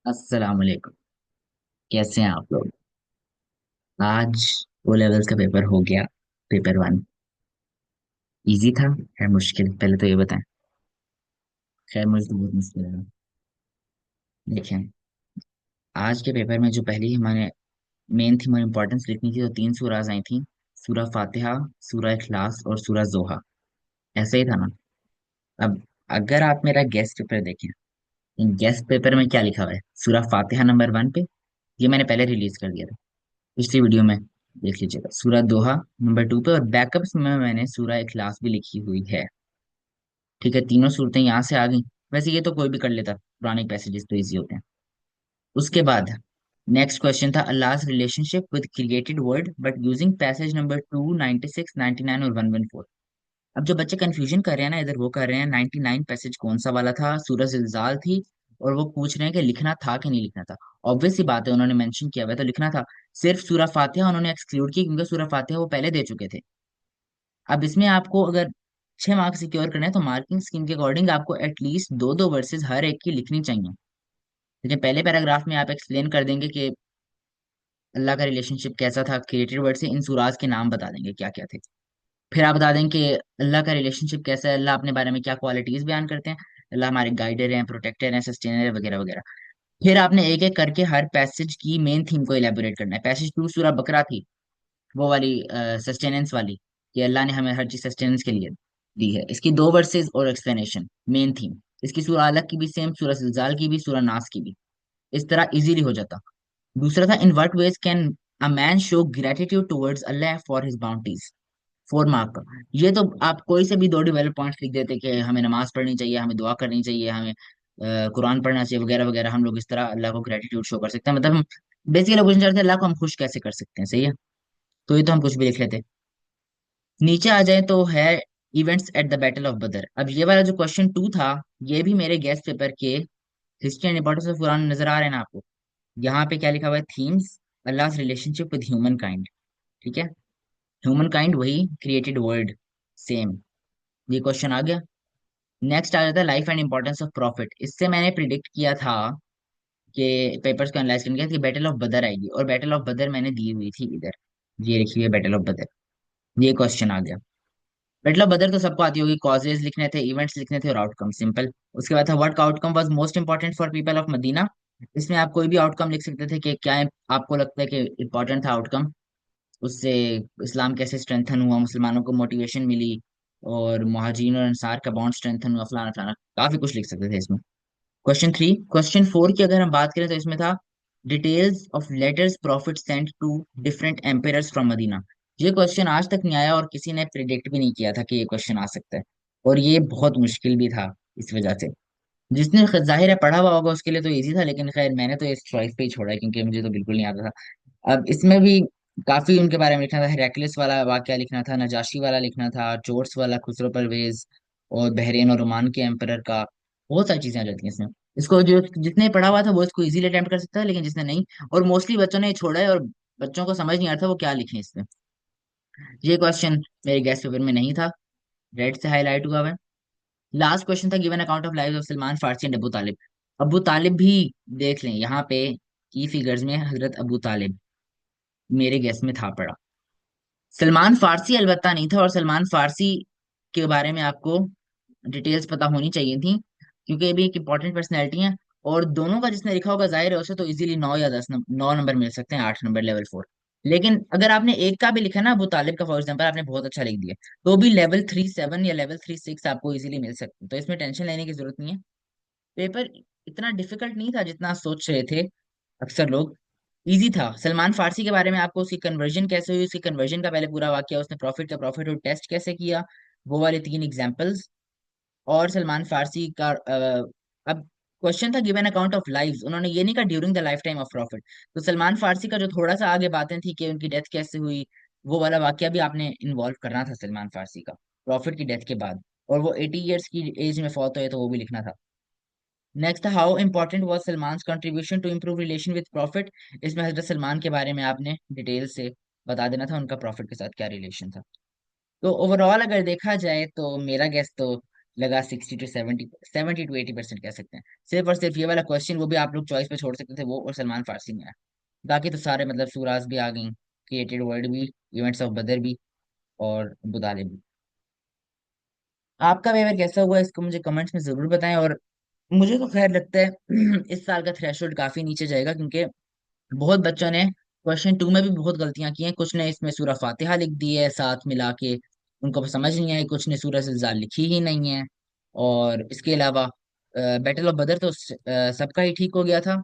अस्सलाम वालेकुम। कैसे हैं आप लोग? आज ओ लेवल्स का पेपर हो गया। पेपर वन इजी था है मुश्किल, पहले तो ये बताएं। खैर मुझे तो बहुत मुश्किल लगा। देखें, आज के पेपर में जो पहली हमारे मेन थी, हमारी इंपॉर्टेंस लिखनी थी, तो तीन सूराज आई थी। सूरा फातिहा, सूरा इखलास और सूरा जोहा। ऐसे ही था ना? अब अगर आप मेरा गेस्ट पेपर देखें, गेस्ट पेपर में क्या लिखा हुआ है? सूरा फातिहा नंबर वन पे, ये मैंने पहले रिलीज कर दिया था पिछली वीडियो में, देख लीजिएगा। सूरा दोहा नंबर टू पे, और बैकअप्स में मैंने सूरा इखलास भी लिखी हुई है। ठीक है, तीनों सूरतें यहाँ से आ गई। वैसे ये तो कोई भी कर लेता, पुराने पैसेजेस तो इजी होते हैं। उसके बाद नेक्स्ट क्वेश्चन था अल्लाह's relationship with created world but using passage number 296, 99 और 114। अब जो बच्चे कंफ्यूजन कर रहे हैं ना इधर, वो कर रहे हैं 99 पैसेज कौन सा वाला था, सूरह जिलजाल थी। और वो पूछ रहे हैं कि लिखना था कि नहीं लिखना था। ऑब्वियस सी बात है, उन्होंने मेंशन किया हुआ है तो लिखना था। सिर्फ सूरह फातिहा उन्होंने एक्सक्लूड की, क्योंकि सूरह फातिहा वो पहले दे चुके थे। अब इसमें आपको अगर 6 मार्क्स सिक्योर करने हैं तो मार्किंग स्कीम के अकॉर्डिंग आपको एटलीस्ट दो दो वर्सेस हर एक की लिखनी चाहिए। लेकिन पहले पैराग्राफ में आप एक्सप्लेन कर देंगे कि अल्लाह का रिलेशनशिप कैसा था क्रिएटेड वर्ड से, इन सूराज के नाम बता देंगे क्या क्या थे। फिर आप बता देंगे कि अल्लाह का रिलेशनशिप कैसा है, अल्लाह अपने बारे में क्या क्वालिटीज बयान करते हैं। अल्लाह हमारे गाइडर हैं, प्रोटेक्टर हैं, सस्टेनर है, वगैरह वगैरह। फिर आपने एक एक करके हर पैसेज की मेन थीम को इलेबोरेट करना है। पैसेज टू सूरह बकरा थी, वो वाली सस्टेनेंस वाली, कि अल्लाह ने हमें हर चीज सस्टेनेंस के लिए दी है। इसकी दो वर्सेस और एक्सप्लेनेशन, मेन थीम। इसकी सूरह अलग की भी सेम, सूरह जिलजाल की भी, सूरह नास की भी। इस तरह इजीली हो जाता। दूसरा था in what veg can a man show gratitude towards Allah for his bounties. 4 mark का। ये तो आप कोई से भी दो डेवलप पॉइंट्स लिख देते कि हमें नमाज पढ़नी चाहिए, हमें दुआ करनी चाहिए, हमें कुरान पढ़ना चाहिए, वगैरह वगैरह। हम लोग इस तरह अल्लाह को ग्रेटिट्यूड शो कर सकते हैं। मतलब हम बेसिकली पूछना चाहते हैं अल्लाह को हम खुश कैसे कर सकते हैं, सही है? तो ये तो हम कुछ भी लिख लेते। नीचे आ जाए तो है events at the battle of बदर। अब ये वाला जो क्वेश्चन टू था, ये भी मेरे गेस्ट पेपर के history and importance of Quran नजर आ रहे हैं ना आपको? यहाँ पे क्या लिखा हुआ है? Themes, Allah relationship with human kind. ठीक है, ह्यूमन काइंड वही, क्रिएटेड वर्ल्ड सेम। ये क्वेश्चन आ गया। नेक्स्ट आ जाता है life and importance of profit. इससे मैंने प्रिडिक्ट किया था कि पेपर्स को एनालाइज करने के बाद बैटल ऑफ बदर आएगी, और बैटल ऑफ बदर मैंने दी हुई थी इधर। ये लिखी हुई है बैटल ऑफ बदर। ये क्वेश्चन आ गया। बैटल ऑफ बदर तो सबको आती होगी, कॉजेज लिखने थे, इवेंट्स लिखने थे और आउटकम, सिंपल। उसके बाद था what outcome was most important for people of Medina. इसमें आप कोई भी आउटकम लिख सकते थे कि क्या आपको लगता है कि इंपॉर्टेंट था आउटकम। उससे इस्लाम कैसे स्ट्रेंथन हुआ, मुसलमानों को मोटिवेशन मिली, और मुहाजिरीन और अंसार का बॉन्ड स्ट्रेंथन हुआ, फलाना फलाना। काफी कुछ लिख सकते थे इसमें। क्वेश्चन थ्री, क्वेश्चन फोर की अगर हम बात करें तो इसमें था details of letters prophet sent to different emperors from Medina. ये क्वेश्चन आज तक नहीं आया और किसी ने प्रिडिक्ट भी नहीं किया था कि ये क्वेश्चन आ सकता है। और ये बहुत मुश्किल भी था इस वजह से। जिसने जाहिर है पढ़ा हुआ होगा उसके लिए तो इजी था, लेकिन खैर मैंने तो इस चॉइस पे ही छोड़ा है क्योंकि मुझे तो बिल्कुल नहीं आता था। अब इसमें भी काफी उनके बारे में लिखना था। हेराक्लिस वाला वाकया लिखना था, नजाशी वाला लिखना था, चोर्स वाला, खुसरो परवेज, और बहरेन और ओमान के एम्परर का। बहुत सारी चीजें आ जाती हैं इसमें। इसको जो जिसने पढ़ा हुआ था वो इसको इजीली अटेम्प्ट कर सकता है, लेकिन जिसने नहीं, और मोस्टली बच्चों ने ये छोड़ा है, और बच्चों को समझ नहीं आता वो क्या लिखें इसमें। ये क्वेश्चन मेरे गेस्ट पेपर में नहीं था, रेड से हाईलाइट हुआ है। लास्ट क्वेश्चन था given account of life of Salman Farsi and Abu Talib. Abu Talib भी देख लें यहाँ पे की फिगर्स में, हजरत अबू तालिब मेरे गेस्ट में था पड़ा। सलमान फारसी अलबत्ता नहीं था, और सलमान फारसी के बारे में आपको डिटेल्स पता होनी चाहिए थी, क्योंकि ये भी एक इंपॉर्टेंट पर्सनैलिटी है। और दोनों का जिसने लिखा होगा जाहिर है उसे तो इजीली 9 या 10 9 नंबर मिल सकते हैं, 8 नंबर लेवल 4। लेकिन अगर आपने एक का भी लिखा ना, अबू तालिब का फॉर एग्जाम्पल, आपने बहुत अच्छा लिख दिया, तो भी लेवल 3 7 या लेवल 3 6 आपको इजीली मिल सकते हैं। तो इसमें टेंशन लेने की जरूरत नहीं है। पेपर इतना डिफिकल्ट नहीं था जितना सोच रहे थे अक्सर लोग। इजी था। सलमान फारसी के बारे में आपको उसकी कन्वर्जन कैसे हुई, उसकी कन्वर्जन का पहले पूरा वाक्य, उसने प्रॉफिट और टेस्ट कैसे किया, वो वाले 3 एग्जाम्पल्स। और सलमान फारसी का अब क्वेश्चन था गिवन अकाउंट ऑफ लाइव्स, उन्होंने ये नहीं कहा during the life time of profit. तो सलमान फारसी का जो थोड़ा सा आगे बातें थी कि उनकी डेथ कैसे हुई, वो वाला वाक्य भी आपने इन्वॉल्व करना था सलमान फारसी का, प्रॉफिट की डेथ के बाद। और वो 80 ईयर्स की एज में फौत हुए तो वो भी लिखना था। Next, how important was Salman contribution to improve relation with prophet. इसमें हजरत सलमान के बारे में आपने डिटेल से बता देना था, उनका प्रॉफिट के साथ क्या रिलेशन था। तो ओवरऑल अगर देखा जाए तो मेरा गेस तो लगा 60 to 70, 70 to 80% कह सकते हैं। सिर्फ और सिर्फ ये वाला क्वेश्चन, वो भी आप लोग चॉइस पे छोड़ सकते थे, वो और सलमान फारसी में आया। बाकी तो सारे मतलब सूराज भी आ गई, क्रिएटेड वर्ल्ड भी, इवेंट्स ऑफ बदर भी, और बुदाले भी। आपका पेपर कैसा हुआ इसको मुझे कमेंट्स में जरूर बताएं। और मुझे तो खैर लगता है इस साल का थ्रेशोल्ड काफी नीचे जाएगा, क्योंकि बहुत बच्चों ने क्वेश्चन 2 में भी बहुत गलतियां की हैं। कुछ ने इसमें सूरह फातिहा लिख दी है साथ मिला के, उनको समझ नहीं आई। कुछ ने सूरह ज़िलज़ाल लिखी ही नहीं है। और इसके अलावा बैटल ऑफ बदर तो सबका ही ठीक हो गया था।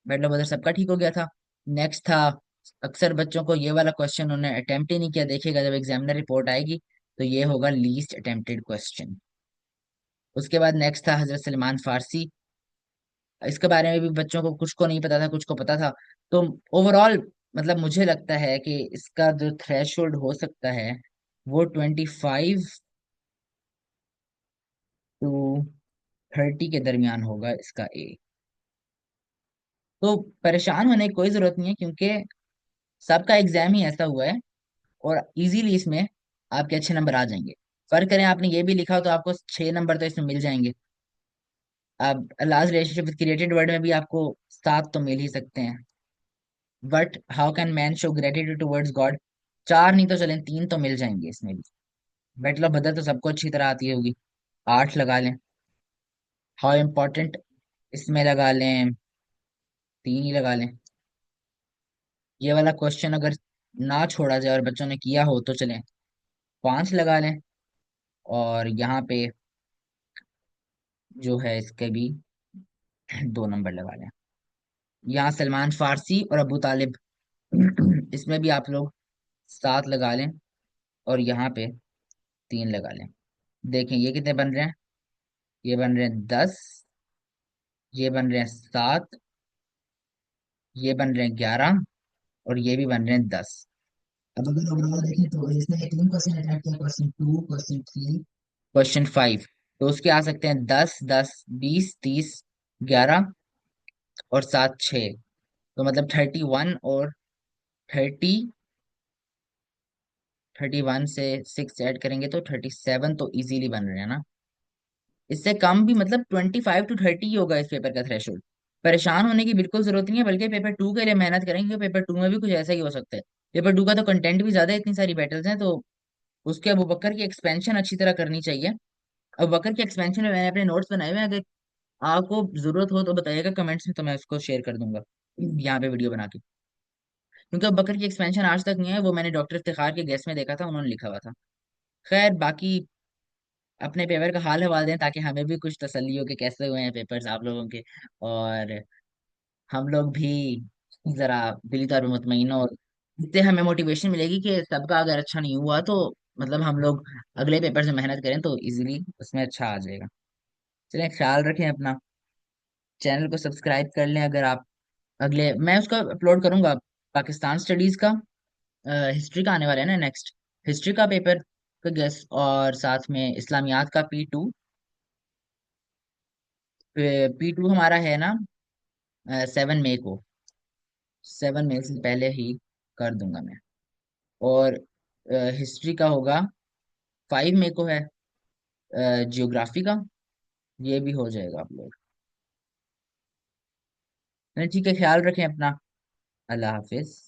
बैटल ऑफ बदर सबका ठीक हो गया था। नेक्स्ट था, अक्सर बच्चों को ये वाला क्वेश्चन उन्होंने अटेम्प्ट ही नहीं किया, देखिएगा जब एग्जामिनर रिपोर्ट आएगी तो ये होगा लीस्ट अटेम्प्टेड क्वेश्चन। उसके बाद नेक्स्ट था हजरत सलमान फारसी। इसके बारे में भी बच्चों को, कुछ को नहीं पता था, कुछ को पता था। तो ओवरऑल मतलब मुझे लगता है कि इसका जो थ्रेशोल्ड हो सकता है वो 25 to 30 के दरमियान होगा इसका ए। तो परेशान होने की कोई जरूरत नहीं है, क्योंकि सबका एग्जाम ही ऐसा हुआ है, और इजीली इसमें आपके अच्छे नंबर आ जाएंगे। फर्क करें आपने ये भी लिखा हो तो आपको 6 नंबर तो इसमें मिल जाएंगे। अब last relationship with created word में भी आपको 7 तो मिल ही सकते हैं। But how can man show gratitude towards God, 4 नहीं तो चलें 3 तो मिल जाएंगे इसमें भी। बैटल ऑफ बदर तो सबको अच्छी तरह आती होगी, 8 लगा लें। हाउ इम्पोर्टेंट, इसमें लगा लें 3 ही लगा लें। ये वाला क्वेश्चन अगर ना छोड़ा जाए और बच्चों ने किया हो तो चलें 5 लगा लें। और यहाँ पे जो है इसके भी 2 नंबर लगा लें। यहाँ सलमान फारसी और अबू तालिब इसमें भी आप लोग 7 लगा लें, और यहाँ पे 3 लगा लें। देखें ये कितने बन रहे हैं, ये बन रहे हैं 10, ये बन रहे हैं 7, ये बन रहे हैं 11, और ये भी बन रहे हैं 10। अब अगर ओवरऑल देखें तो इसने 3 क्वेश्चन अटैम्प्ट किया, क्वेश्चन 2, क्वेश्चन 3, क्वेश्चन 5। तो उसके आ सकते हैं 10, 10, 20, 30, 11 और 7, 6। तो मतलब 31 और 30, 31 से 6 ऐड करेंगे तो 37 तो इजीली बन रहे हैं ना। इससे कम भी मतलब 25 to 30 ही होगा इस पेपर का थ्रेशोल्ड। परेशान होने की बिल्कुल जरूरत नहीं है, बल्कि पेपर 2 के लिए मेहनत करेंगे, पेपर 2 में भी कुछ ऐसा ही हो सकता है। पेपर 2 का तो कंटेंट भी ज्यादा है, इतनी सारी बैटल्स हैं, तो उसके अबू बकर की एक्सपेंशन अच्छी तरह करनी चाहिए। अबू बकर की एक्सपेंशन में मैंने अपने नोट्स बनाए हुए हैं, अगर आपको जरूरत हो तो बताइएगा कमेंट्स में, तो मैं उसको शेयर कर दूंगा यहाँ पे वीडियो बना के। क्योंकि अबू बकर की एक्सपेंशन आज तक नहीं है, वो मैंने डॉक्टर इफ्तिखार के गेस्ट में देखा था, उन्होंने लिखा हुआ था। खैर बाकी अपने पेपर का हाल हवाल दें, ताकि हमें भी कुछ तसल्ली हो कि कैसे हुए हैं पेपर्स आप लोगों के, और हम लोग भी जरा दिली तौर पर मुतमईन हो। और इससे हमें मोटिवेशन मिलेगी कि सबका अगर अच्छा नहीं हुआ तो मतलब हम लोग अगले पेपर से मेहनत करें तो इजीली उसमें अच्छा आ जाएगा। चलें, ख्याल रखें अपना, चैनल को सब्सक्राइब कर लें। अगर आप अगले, मैं उसका अपलोड करूंगा पाकिस्तान स्टडीज का, हिस्ट्री का आने वाला है ना नेक्स्ट, हिस्ट्री का पेपर का गेस, और साथ में इस्लामियात का P2। P2 हमारा है ना 7 मई को, 7 मई से पहले ही कर दूंगा मैं। और हिस्ट्री का होगा 5 मई को है। जियोग्राफी का ये भी हो जाएगा आप लोग। ठीक है, ख्याल रखें अपना। अल्लाह हाफिज।